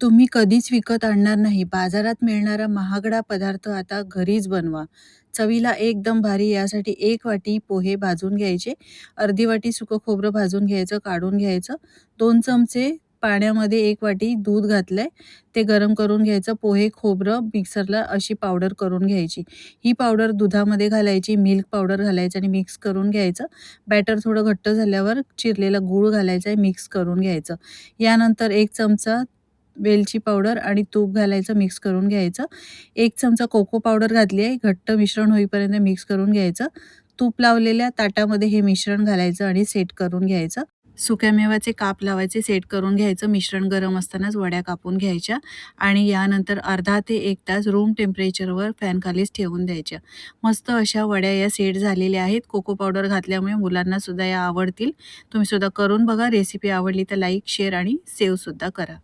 तुम्ही कधीच विकत आणणार नाही. बाजारात मिळणारा महागडा पदार्थ आता घरीच बनवा. चवीला एकदम भारी यासाठी 1 वाटी पोहे भाजून घ्यायचे, अर्धी वाटी सुकं खोबरं भाजून घ्यायचं, काढून घ्यायचं. 2 चमचे पाण्यामध्ये 1 वाटी दूध घातलंय, ते गरम करून घ्यायचं. पोहे, खोबरं मिक्सरला अशी पावडर करून घ्यायची. ही पावडर दुधामध्ये घालायची, मिल्क पावडर घालायचं आणि मिक्स करून घ्यायचं. बॅटर थोडं घट्ट झाल्यावर चिरलेला गूळ घालायचा आहे, मिक्स करून घ्यायचं. यानंतर 1 चमचा वेलची पावडर आणि तूप घालायचं, मिक्स करून घ्यायचं. 1 चमचा कोको पावडर घातली आहे. घट्ट मिश्रण होईपर्यंत मिक्स करून घ्यायचं. तूप लावलेल्या ताटामध्ये हे मिश्रण घालायचं आणि सेट करून घ्यायचं. सुक्या मेव्याचे काप लावायचे, सेट करून घ्यायचं. मिश्रण गरम असतानाच वड्या कापून घ्यायच्या आणि यानंतर अर्धा ते 1 तास रूम टेम्परेचरवर फॅनखालीच ठेवून द्यायच्या. मस्त अशा वड्या या सेट झालेल्या आहेत. कोको पावडर घातल्यामुळे मुलांनासुद्धा या आवडतील. तुम्हीसुद्धा करून बघा. रेसिपी आवडली तर लाईक, शेअर आणि सेव्हसुद्धा करा.